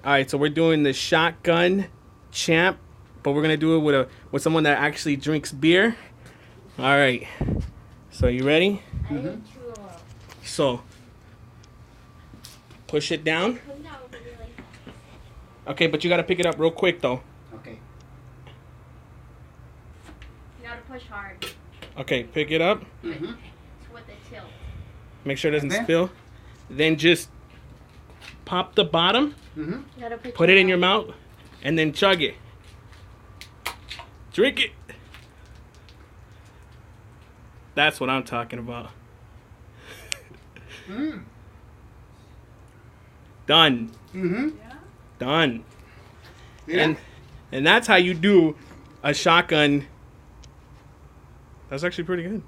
All right, so we're doing the shotgun champ, but we're gonna do it with someone that actually drinks beer. All right. So you ready? Mm-hmm. So push it down. Okay, but you gotta pick it up real quick though. Okay. You gotta push hard. Okay, pick it up. Mm-hmm. It's with the tilt. Make sure it doesn't Okay. spill. Then just pop the bottom, Mm-hmm. You gotta put it in your mouth, and then chug it. Drink it. That's what I'm talking about. Mm. Done. Mm-hmm. Done. Yeah. And that's how you do a shotgun. That's actually pretty good.